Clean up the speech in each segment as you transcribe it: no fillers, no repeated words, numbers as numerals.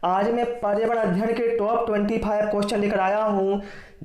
आज मैं पर्यावरण अध्ययन के टॉप 25 क्वेश्चन लेकर आया हूँ।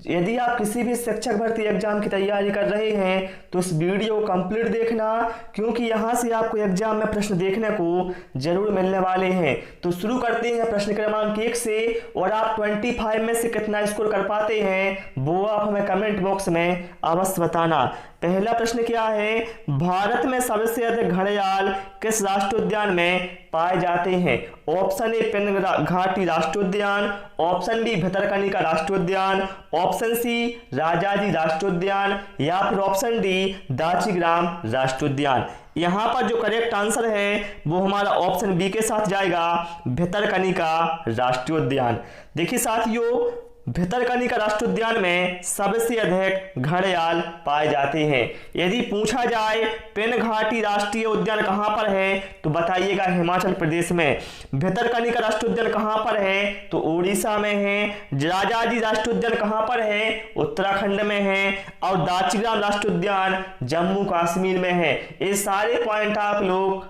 यदि आप किसी भी शिक्षक भर्ती एग्जाम की तैयारी कर रहे हैं तो इस वीडियो को कंप्लीट देखना, क्योंकि यहाँ से आपको एग्जाम में प्रश्न देखने को जरूर मिलने वाले हैं। तो शुरू करते हैं प्रश्न क्रमांक 1 से, और आप 25 में से कितना स्कोर कर पाते हैं वो आप हमें कमेंट बॉक्स में अवश्य बताना। पहला प्रश्न क्या है, भारत में सबसे अधिक घड़ियाल किस राष्ट्रीय उद्यान में पाए जाते हैं? ऑप्शन ए पेन घाटी राष्ट्रीय उद्यान, ऑप्शन बी भितरकनिका राष्ट्रीय उद्यान, ऑप्शन सी राजाजी राष्ट्रीय उद्यान, या फिर ऑप्शन डी दाचीग्राम राष्ट्रीय उद्यान। यहाँ पर जो करेक्ट आंसर है वो हमारा ऑप्शन बी के साथ जाएगा, भितरकनिका राष्ट्रीय उद्यान। देखिए साथियों, भितरकनिका राष्ट्रीय उद्यान में सबसे अधिक घड़ियाल पाए जाते हैं। यदि पूछा जाए पेन घाटी राष्ट्रीय उद्यान कहाँ पर है तो बताइएगा हिमाचल प्रदेश में। भितरकनिका राष्ट्रीय उद्यान कहाँ पर है तो उड़ीसा में है। राजाजी राष्ट्रीय उद्यान कहाँ पर है? उत्तराखंड में है। और दाचीग्राम राष्ट्रीय उद्यान जम्मू कश्मीर में है। ये सारे पॉइंट आप लोग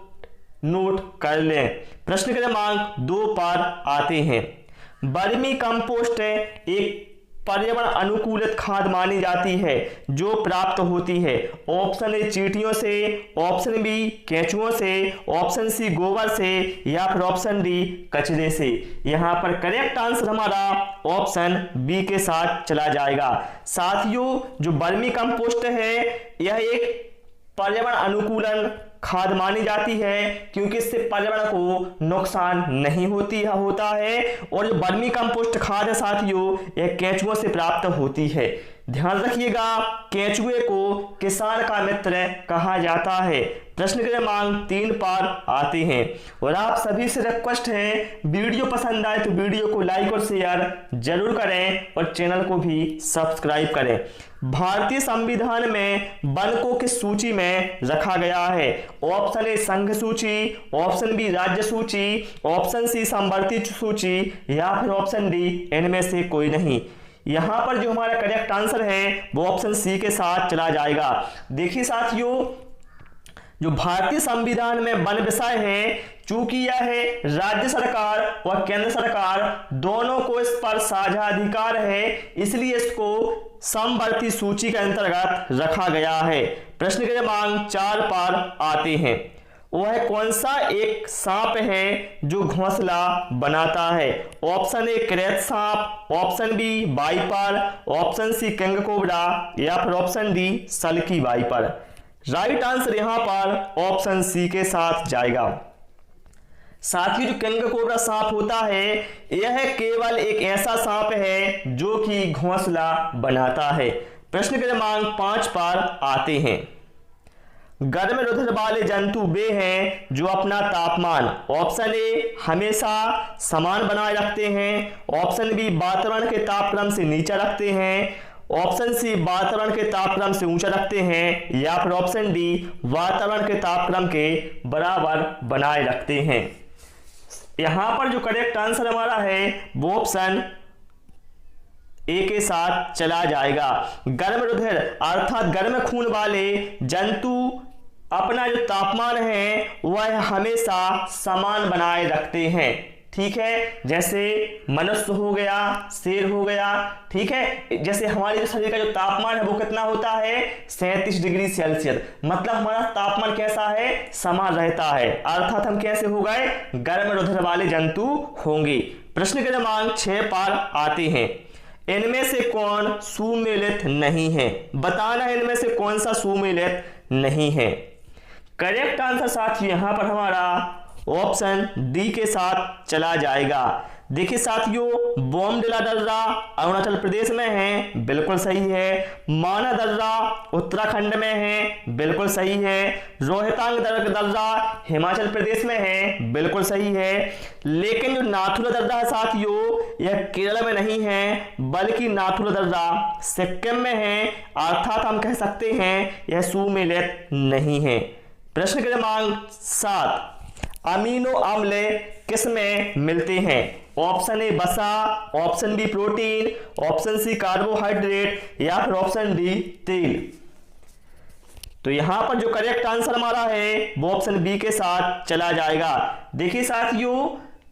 नोट कर लें। प्रश्न क्रमांक 2 पर आते हैं। वर्मी कंपोस्ट एक पर्यावरण अनुकूलित खाद मानी जाती है जो प्राप्त होती है। ऑप्शन ए चींटियों से, ऑप्शन बी केंचुओं से, ऑप्शन सी गोबर से, या फिर ऑप्शन डी कचरे से। यहाँ पर करेक्ट आंसर हमारा ऑप्शन बी के साथ चला जाएगा। साथियों, जो वर्मी कंपोस्ट है यह एक पर्यावरण अनुकूलन खाद मानी जाती है, क्योंकि इससे पर्यावरण को नुकसान नहीं होता है। और जो वर्मी कंपोस्ट खाद है साथियों, यह केंचुओं से प्राप्त होती है। ध्यान रखिएगा, केंचुए को किसान का मित्र कहा जाता है। प्रश्न क्रमांक 3 पर आते हैं, और आप सभी से रिक्वेस्ट है वीडियो पसंद आए तो वीडियो को लाइक और शेयर जरूर करें और चैनल को भी सब्सक्राइब करें। भारतीय संविधान में वन को किस सूची में रखा गया है? ऑप्शन ए संघ सूची, ऑप्शन बी राज्य सूची, ऑप्शन सी संवर्धित सूची, या फिर ऑप्शन डी इनमें से कोई नहीं। यहां पर जो हमारा करेक्ट आंसर है वो ऑप्शन सी के साथ चला जाएगा। देखिए साथियों, जो भारतीय संविधान में वन विषय है, चूंकि यह है राज्य सरकार और केंद्र सरकार दोनों को इस पर साझा अधिकार है, इसलिए इसको समवर्ती सूची के अंतर्गत रखा गया है। प्रश्न क्रमांक 4 पर आते हैं। वह कौन सा एक सांप है जो घोंसला बनाता है? ऑप्शन ए क्रेत सांप, option B viper, option C king cobra, या फिर ऑप्शन डी सल्की वाइपर। राइट आंसर यहां पर ऑप्शन सी के साथ जाएगा। साथ ही जो किंग कोबरा सांप होता है यह केवल एक ऐसा सांप है जो कि घोंसला बनाता है। प्रश्न क्रमांक 5 पर आते हैं। गर्म रुधिर वाले जंतु वे हैं जो अपना तापमान ऑप्शन ए हमेशा समान बनाए रखते हैं, ऑप्शन बी वातावरण के तापक्रम से नीचा रखते हैं, ऑप्शन सी वातावरण के तापक्रम से ऊंचा रखते हैं, या फिर ऑप्शन डी वातावरण के तापक्रम के बराबर बनाए रखते हैं। यहां पर जो करेक्ट आंसर हमारा है वो ऑप्शन ए के साथ चला जाएगा। गर्म रुधिर अर्थात गर्म खून वाले जंतु अपना जो तापमान है वह हमेशा समान बनाए रखते हैं। ठीक है, जैसे मनुष्य हो गया, शेर हो गया। ठीक है, जैसे हमारे जो शरीर का जो तापमान है वो कितना होता है? 37 डिग्री सेल्सियस। मतलब हमारा तापमान कैसा है? समान रहता है, अर्थात हम कैसे हो गए? गर्म रुधिर वाले जंतु होंगे। प्रश्न क्रमांक 6 पर आते हैं। इनमें से कौन सुमेलित नहीं है? बताना है इनमें से कौन सा सुमेलित नहीं है। करेक्ट आंसर साथियों यहां पर हमारा ऑप्शन डी के साथ चला जाएगा। देखिए साथियों, बोमडिला दर्रा अरुणाचल प्रदेश में है, बिल्कुल सही है। माना दर्रा उत्तराखंड में है, बिल्कुल सही है। रोहतांग दर्रा हिमाचल प्रदेश में है, बिल्कुल सही है। लेकिन जो नाथुला दर्रा है साथियों यह केरल में नहीं है, बल्कि नाथुला दर्रा सिक्किम में है, अर्थात हम कह सकते हैं यह सुमेलित नहीं है। प्रश्न क्रमांक 7, अमीनो अम्ल किस में मिलते हैं? ऑप्शन ए वसा, option B protein, option C carbohydrate, या फिर ऑप्शन डी तेल। तो यहां पर जो करेक्ट आंसर हमारा है वो ऑप्शन बी के साथ चला जाएगा। देखिए साथियों,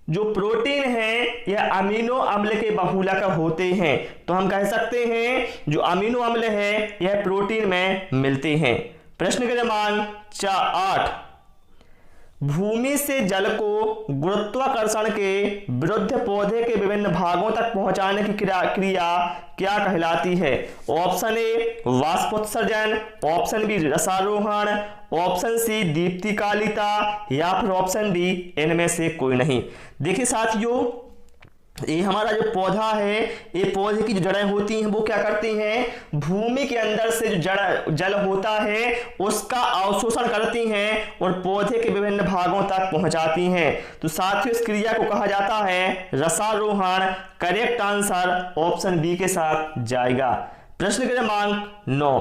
जो प्रोटीन है यह अमीनो अम्ल के बहुलक होते हैं। तो हम कह सकते हैं जो अमीनो अम्ल है यह प्रोटीन में मिलते हैं। प्रश्न क्रमांक 8, भूमि से जल को गुरुत्वाकर्षण के विरुद्ध पौधे के विभिन्न भागों तक पहुंचाने की क्रिया क्या कहलाती है? ऑप्शन ए वाष्पोत्सर्जन, ऑप्शन बी रसारोहण, ऑप्शन सी दीप्तिकालिता या फिर ऑप्शन डी इनमें से कोई नहीं। देखिए साथियों, ये हमारा जो पौधा है, ये पौधे की जो जड़ें होती हैं वो क्या करती हैं, भूमि के अंदर से जो जल होता है उसका अवशोषण करती हैं और पौधे के विभिन्न भागों तक पहुंचाती हैं। तो साथियों इस क्रिया को कहा जाता है रसारोहण। करेक्ट आंसर ऑप्शन बी के साथ जाएगा। प्रश्न क्रमांक 9,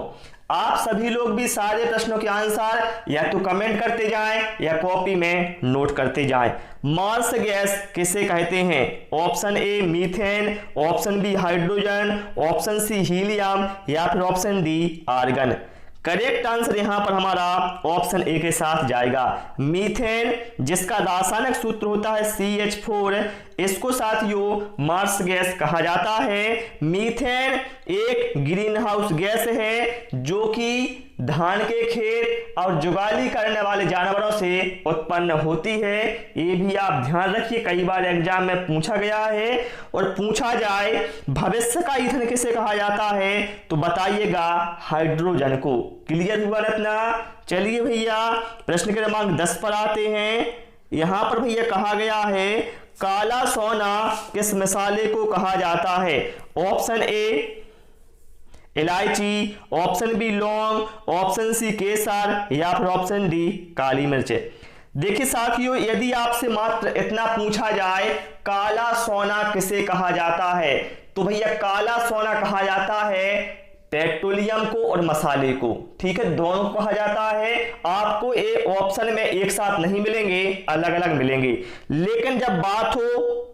आप सभी लोग भी सारे प्रश्नों के आंसर या तो कमेंट करते जाएं या कॉपी में नोट करते जाएं। मार्स गैस किसे कहते हैं? Option A methane, option B hydrogen, option C helium या फिर option D argon. Correct answer यहां पर हमारा ऑप्शन ए के साथ जाएगा, मीथेन, जिसका रासायनिक सूत्र होता है CH4। इसको साथियों मार्स गैस कहा जाता है। मीथेन एक ग्रीन हाउस गैस है जो कि धान के खेत और जुगाली करने वाले जानवरों से उत्पन्न होती है। ये भी आप ध्यान रखिए, कई बार एग्जाम में पूछा गया है। और पूछा जाए भविष्य का ईंधन किसे कहा जाता है तो बताइएगा हाइड्रोजन को। क्लियर हुआ ना इतना? चलिए भैया प्रश्न क्रमांक 10 पर आते हैं। यहां पर भैया कहा गया है काला सोना किस मसाले को कहा जाता है? ऑप्शन ए इलायची, ऑप्शन बी लौंग, ऑप्शन सी केसर या फिर ऑप्शन डी काली मिर्च। देखिए साथियों, यदि आपसे मात्र इतना पूछा जाए काला सोना किसे कहा जाता है तो भैया काला सोना कहा जाता है पेट्रोलियम को और मसाले को। ठीक है, दोनों को कहा जाता है। आपको ये ऑप्शन में एक साथ नहीं मिलेंगे, अलग अलग मिलेंगे। लेकिन जब बात हो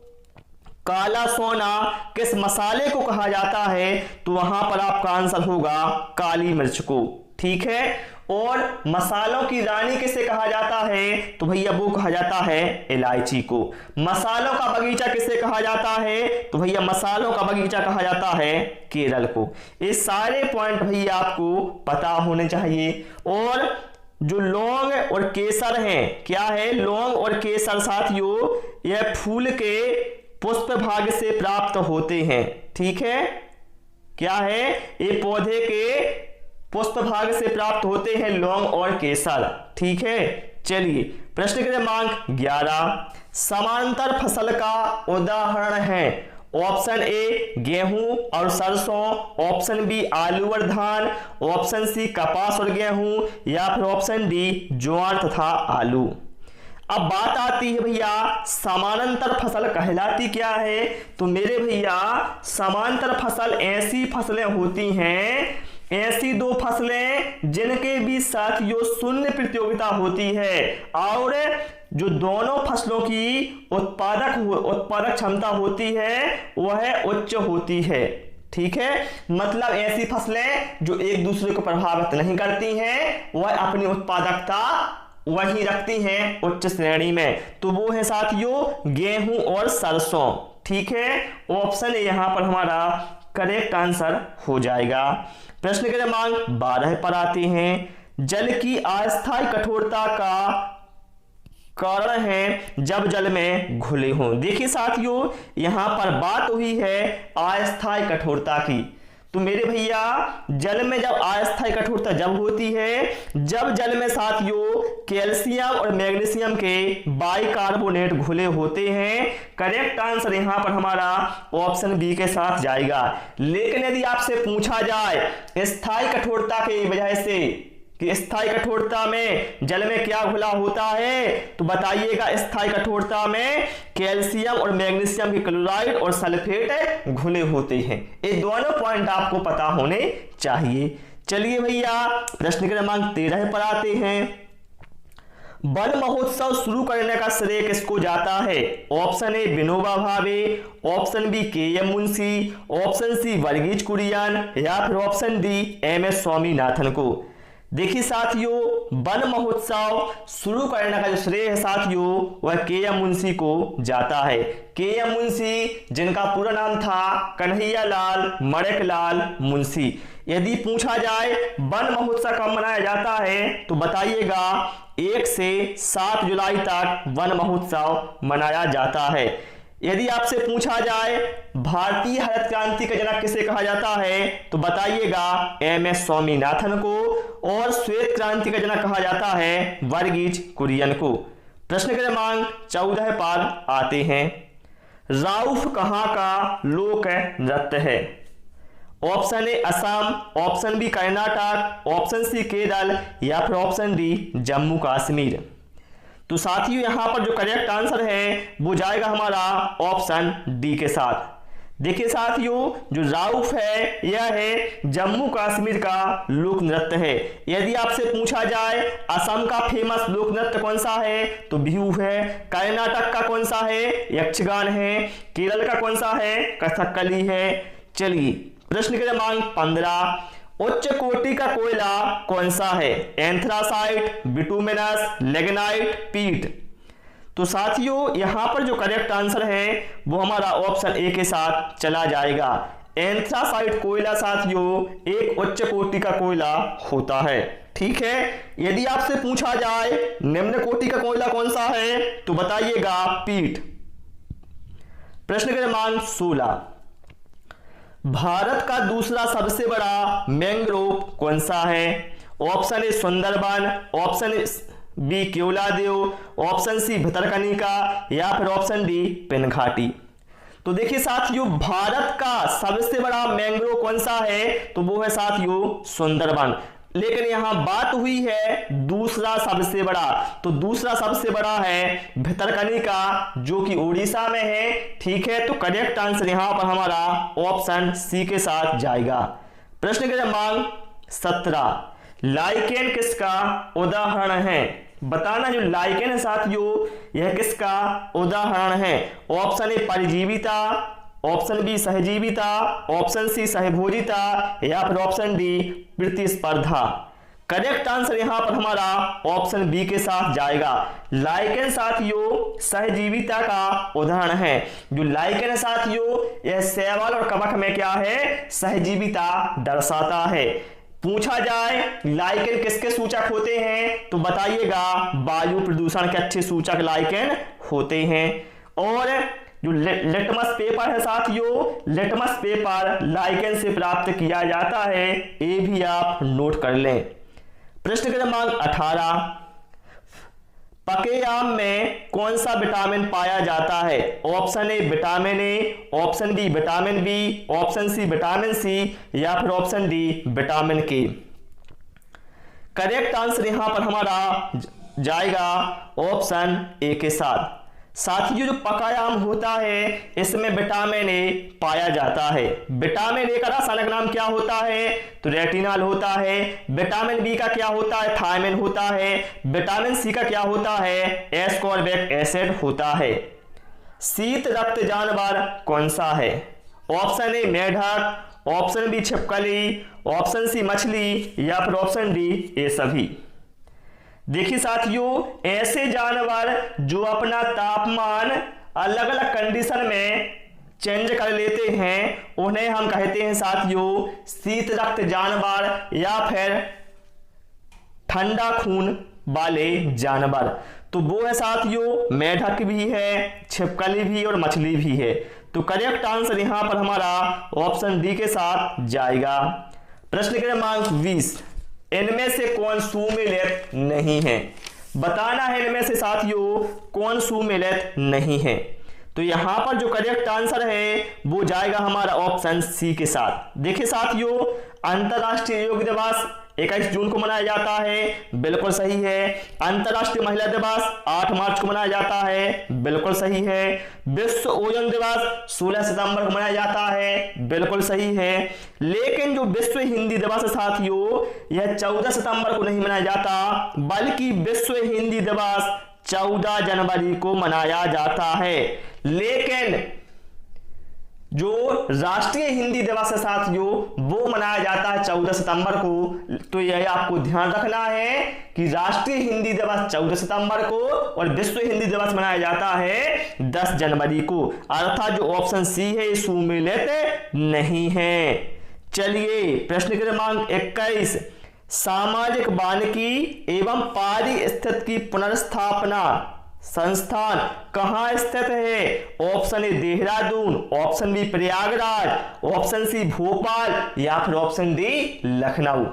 काला सोना किस मसाले को कहा जाता है तो वहां पर आपका आंसर होगा काली मिर्च को। ठीक है, और मसालों की रानी किसे कहा जाता है तो भैया वो कहा जाता है इलायची को। मसालों का बगीचा किसे कहा जाता है तो भैया मसालों का बगीचा कहा जाता है केरल को। ये सारे पॉइंट भैया आपको पता होने चाहिए। और जो लौंग और केसर हैं, क्या है लौंग और केसर साथियों, यह फूल के पुष्प भाग से प्राप्त होते हैं। ठीक है, क्या है ये पौधे के पुष्प भाग से प्राप्त होते हैं लौंग और केसर। ठीक है, चलिए प्रश्न क्रमांक 11, समांतर फसल का उदाहरण है? ऑप्शन ए गेहूं और सरसों, ऑप्शन बी आलू और धान, ऑप्शन सी कपास और गेहूं या फिर ऑप्शन डी ज्वार तथा आलू। अब बात आती है भैया समानांतर फसल कहलाती क्या है तो मेरे भैया समांतर फसल ऐसी फसलें होती हैं, ऐसी दो फसलें जिनके बीच साथियों शून्य प्रतियोगिता होती है और जो दोनों फसलों की उत्पादक क्षमता होती है वह उच्च होती है। ठीक है, मतलब ऐसी फसलें जो एक दूसरे को प्रभावित नहीं करती हैं, वह अपनी उत्पादकता वही रखती हैं उच्च श्रेणी में। तो वो है साथियों गेहूं और सरसों। ठीक है, ऑप्शन यहां पर हमारा करेक्ट आंसर हो जाएगा। प्रश्न क्रमांक 12 पर आते हैं। जल की अस्थायी कठोरता का कारण है जब जल में घुले हों। देखिए साथियों, यहां पर बात हुई है अस्थायी कठोरता की। तो मेरे भैया जल में जब अस्थायी कठोरता जब होती है जब जल में साथियों कैल्शियम और मैग्नीशियम के बाइकार्बोनेट घुले होते हैं। करेक्ट आंसर यहां पर हमारा ऑप्शन बी के साथ जाएगा। लेकिन यदि आपसे पूछा जाए स्थायी कठोरता की वजह से कि स्थायी कठोरता में जल में क्या घुला होता है तो बताइएगा स्थायी कठोरता में कैल्शियम और मैग्नीशियम के क्लोराइड और सल्फेट घुले होते हैं। ये दोनों पॉइंट आपको पता होने चाहिए। चलिए भैया प्रश्न क्रमांक 13 पर आते हैं। वन महोत्सव शुरू करने का श्रेय किसको जाता है? Option A Vinoba Bhave, option B K M. Munshi, option C Verghese Kurien या फिर ऑप्शन डी एम.एस. स्वामीनाथन को। देखिए साथियों, वन महोत्सव शुरू करने का जो श्रेय है साथियों वह के.एम. मुंशी को जाता है। के.एम. मुंशी जिनका पूरा नाम था कन्हैयालाल मणिकलाल मुंशी। यदि पूछा जाए वन महोत्सव कब मनाया जाता है तो बताइएगा 1 से 7 जुलाई तक वन महोत्सव मनाया जाता है। यदि आपसे पूछा जाए भारतीय हरित क्रांति का जनक किसे कहा जाता है तो बताइएगा एम.एस. स्वामीनाथन को, और श्वेत क्रांति का जनक कहा जाता है वर्गीज कुरियन को। प्रश्न क्रमांक 14 पर आते हैं। राउफ कहाँ का लोक नृत्य है? Option A Assam, option B Karnataka, option C Kerala या फिर ऑप्शन डी जम्मू कश्मीर। तो साथियों यहाँ पर जो करेक्ट आंसर है वो जाएगा हमारा ऑप्शन डी के साथ। देखिए साथियों, जो राउफ है यह है जम्मू कश्मीर का लोक नृत्य है। यदि आपसे पूछा जाए असम का फेमस लोक नृत्य कौन सा है तो बिहू है, कर्नाटक का कौन सा है यक्षगान है, केरल का कौन सा है कथकली है। चलिए प्रश्न क्रमांक 15, उच्च कोटि का कोयला कौन सा है? एंथ्रासाइट, बिटुमिनस, लिग्नाइट, पीट। तो साथियों यहां पर जो करेक्ट आंसर है वो हमारा ऑप्शन ए के साथ चला जाएगा। एंथ्रासाइट कोयला साथियों एक उच्च कोटि का कोयला होता है। ठीक है, यदि आपसे पूछा जाए निम्न कोटि का कोयला कौन सा है तो बताइएगा पीट। प्रश्न क्रमांक 16, भारत का दूसरा सबसे बड़ा मैंग्रोव कौन सा है? Option A Sundarban, option B Keoladeo, option C Bhitarkanika या फिर ऑप्शन डी पिनघाटी। तो देखिए साथियों, भारत का सबसे बड़ा मैंग्रोव कौन सा है तो वो है साथियों सुंदरबन। लेकिन यहां बात हुई है दूसरा सबसे बड़ा, तो दूसरा सबसे बड़ा है भितरकनिका जो कि उड़ीसा में है। ठीक है, तो करेक्ट आंसर यहां पर हमारा ऑप्शन सी के साथ जाएगा। प्रश्न क्रमांक 17, लाइकेन किसका उदाहरण है? बताना जो लाइकेन है साथियों यह किसका उदाहरण है? ऑप्शन ए परिजीविता, ऑप्शन बी सहजीविता, ऑप्शन सी सहभोजिता या फिर ऑप्शन डी प्रतिस्पर्धा। करेक्ट आंसर यहां पर हमारा ऑप्शन बी के साथ जाएगा। लाइकेन साथियों सहजीविता का उदाहरण है। जो लाइकेन है साथियों यह शैवाल और कवक में क्या है सहजीविता दर्शाता है। पूछा जाए लाइकेन किसके सूचक होते हैं तो बताइएगा वायु प्रदूषण के अच्छे सूचक लाइकेन होते हैं। और जो लिटमस पेपर है साथियों, लिटमस पेपर लाइकेन से प्राप्त किया जाता है, ये भी आप नोट कर लें। प्रश्न क्रमांक 18, पके आम में कौन सा विटामिन पाया जाता है? Option A vitamin A, option B vitamin B, option C vitamin C या फिर option D vitamin K. Correct answer यहां पर हमारा जाएगा ऑप्शन ए के साथ। साथियों जो पका आम होता है इसमें विटामिन ए पाया जाता है। विटामिन ए का रासायनिक नाम क्या होता है तो रेटिनॉल होता है। विटामिन बी का क्या होता है थायमिन होता है। विटामिन सी का क्या होता है एस्कॉर्बिक एसिड होता है। शीत रक्त जानवर कौन सा है? ऑप्शन ए मेढक, ऑप्शन बी छिपकली, ऑप्शन सी मछली या फिर ऑप्शन डी ये सभी। देखिए साथियों, ऐसे जानवर जो अपना तापमान अलग अलग कंडीशन में चेंज कर लेते हैं उन्हें हम कहते हैं साथियों शीत रक्त जानवर या फिर ठंडा खून वाले जानवर। तो वो है साथियों मेढक भी है, छिपकली भी और मछली भी है। तो करेक्ट आंसर यहां पर हमारा ऑप्शन डी के साथ जाएगा। प्रश्न क्रमांक 20, इनमें से कौन सुमेलित नहीं है? बताना है इनमें से साथियों कौन सुमेलित नहीं है। तो यहां पर जो करेक्ट आंसर है वो जाएगा हमारा ऑप्शन सी के साथ। देखिए साथियों, अंतरराष्ट्रीय योग दिवस 21 जून को मनाया जाता है, बिल्कुल सही है। अंतरराष्ट्रीय महिला दिवस 8 मार्च को मनाया जाता है, बिल्कुल सही है। विश्व ओजोन दिवस 16 सितंबर को मनाया जाता है, बिल्कुल सही है। लेकिन जो विश्व हिंदी दिवस है साथियों यह 14 सितंबर को नहीं मनाया जाता, बल्कि विश्व हिंदी दिवस 14 जनवरी को मनाया जाता है। लेकिन जो राष्ट्रीय हिंदी दिवस है साथियों वो मनाया जाता है 14 सितंबर को। तो यह आपको ध्यान रखना है कि राष्ट्रीय हिंदी दिवस 14 सितंबर को और विश्व हिंदी दिवस मनाया जाता है 10 जनवरी को। अर्थात जो ऑप्शन सी है ये सुमेलित नहीं है। चलिए प्रश्न क्रमांक 21, सामाजिक वानिकी एवं पारिस्थितिकी की पुनर्स्थापना संस्थान कहां स्थित है? Option A Dehradun, option B Prayagraj, option C Bhopal या फिर option D Lucknow.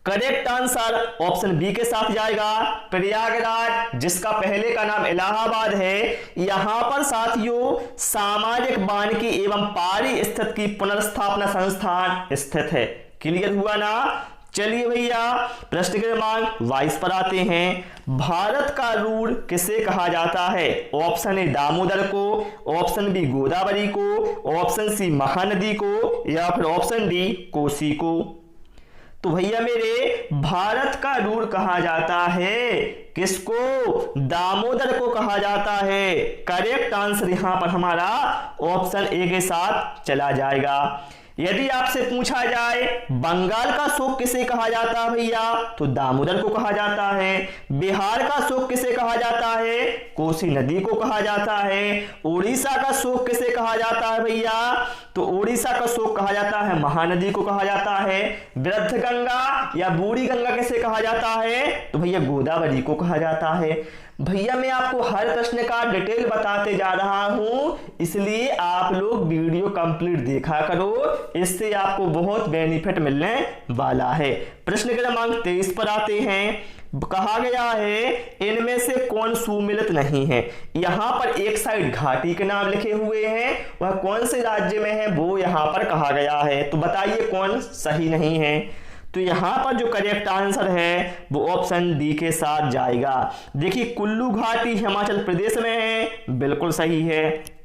Correct answer option B के साथ जाएगा प्रयागराज, जिसका पहले का नाम इलाहाबाद है। यहां पर साथियों सामाजिक वानिकी एवं पारिस्थितिकी पुनर्स्थापना संस्थान स्थित है। क्लियर हुआ ना? चलिए भैया प्रश्न क्रमांक 22 पर आते हैं। भारत का रूर किसे कहा जाता है? ऑप्शन ए दामोदर को, ऑप्शन बी गोदावरी को, ऑप्शन सी महानदी को या फिर ऑप्शन डी कोसी को। तो भैया मेरे भारत का रूर कहा जाता है किसको? दामोदर को कहा जाता है। करेक्ट आंसर यहां पर हमारा ऑप्शन ए के साथ चला जाएगा। यदि आपसे पूछा जाए बंगाल का शोक किसे कहा जाता है भैया, तो दामोदर को कहा जाता है। बिहार का शोक किसे कहा जाता है? कोसी नदी को कहा जाता है। उड़ीसा का शोक किसे कहा जाता है भैया, तो उड़ीसा का शोक कहा जाता है महानदी को कहा जाता है। वृद्ध गंगा या बूढ़ी गंगा किसे कहा जाता है, तो भैया गोदावरी को कहा जाता है। भैया मैं आपको हर प्रश्न का डिटेल बताते जा रहा हूं, इसलिए आप लोग वीडियो कंप्लीट देखा करो, इससे आपको बहुत बेनिफिट मिलने वाला है। प्रश्न क्रमांक 23 पर आते हैं। कहा गया है इनमें से कौन सुमेलित नहीं है। यहां पर एक साइड घाटी के नाम लिखे हुए हैं, वह कौन से राज्य में है वो यहां पर कहा गया है। तो बताइए कौन सही नहीं है। तो यहां पर जो करेक्ट आंसर है वो ऑप्शन डी के साथ जाएगा। देखिए कुल्लू घाटी हिमाचल प्रदेश में है, बिल्कुल सही है।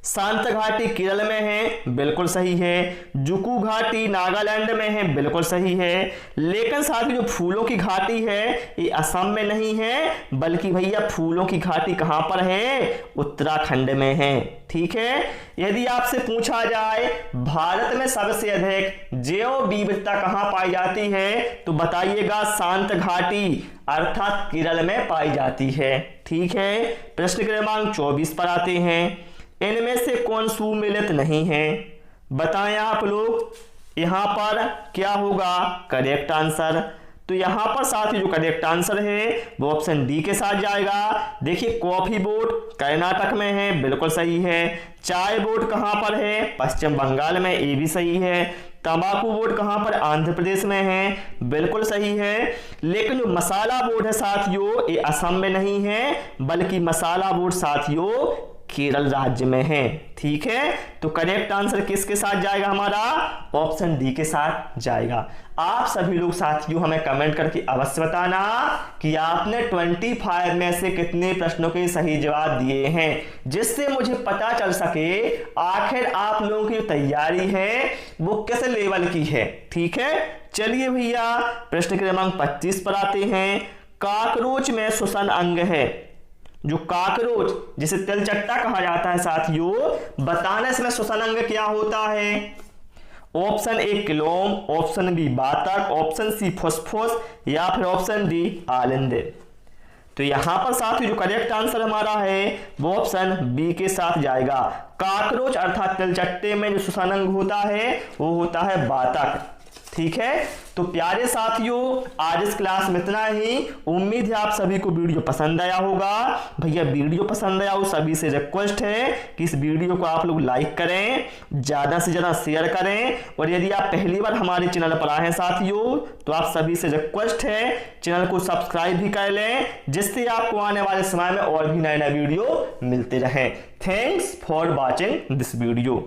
शांत घाटी केरल में है, बिल्कुल सही है। जुकू घाटी नागालैंड में है, बिल्कुल सही है। लेकिन साथ ही जो फूलों की घाटी है ये असम में नहीं है, बल्कि भैया फूलों की घाटी कहां पर है? उत्तराखंड में है। ठीक है। यदि आपसे पूछा जाए भारत में सबसे अधिक जैव विविधता कहां पाई जाती है, तो बताइएगा शांत घाटी अर्थात केरल में पाई जाती है। ठीक है। प्रश्न क्रमांक 24 पर आते हैं। इनमें से कौन सुमेलित नहीं है? बताएं आप लोग यहां पर क्या होगा करेक्ट आंसर। तो यहां पर साथ ही जो करेक्ट आंसर है वो ऑप्शन डी के साथ जाएगा। देखिए कॉफी बोर्ड कर्नाटक में है, बिल्कुल सही है। चाय बोर्ड कहां पर है? पश्चिम बंगाल में, ये भी सही है। तंबाकू बोर्ड कहां पर? आंध्र प्रदेश में है, बिल्कुल सही है। लेकिन जो मसाला बोर्ड है साथियों ये असम में नहीं है, बल्कि मसाला बोर्ड साथियों केरल राज्य में है। ठीक है। तो करेक्ट आंसर किसके साथ जाएगा हमारा? ऑप्शन डी के साथ जाएगा। आप सभी लोग साथियों हमें कमेंट करके अवश्य बताना कि आपने 25 में से कितने प्रश्नों के सही जवाब दिए हैं, जिससे मुझे पता चल सके आखिर आप लोगों की तैयारी है वो किस लेवल की है। ठीक है। चलिए भैया प्रश्न क्रमांक 25 पर आते हैं। काकरोच में श्वसन अंग है। जो काकरोच जिसे तिलचट्टा कहा जाता है साथियों, बताने से श्वसन अंग क्या होता है? ऑप्शन ए क्लोम, ऑप्शन बी बातक, ऑप्शन सी फुसफुस या फिर ऑप्शन डी आलिंद। तो यहां पर साथियों जो करेक्ट आंसर हमारा है वो ऑप्शन बी के साथ जाएगा। काकरोच अर्थात तिलचट्टे में जो श्वसन अंग होता है वो होता है बातक। ठीक है। तो प्यारे साथियों आज इस क्लास में इतना ही। उम्मीद है आप सभी को वीडियो पसंद आया होगा। भैया वीडियो पसंद आया हो सभी से रिक्वेस्ट है कि इस वीडियो को आप लोग लाइक करें, ज्यादा से ज्यादा शेयर करें, और यदि आप पहली बार हमारे चैनल पर आए हैं साथियों तो आप सभी से रिक्वेस्ट है चैनल को सब्सक्राइब भी कर लें, जिससे आपको आने वाले समय में और भी नए नए वीडियो मिलते रहें। Thanks for watching this video.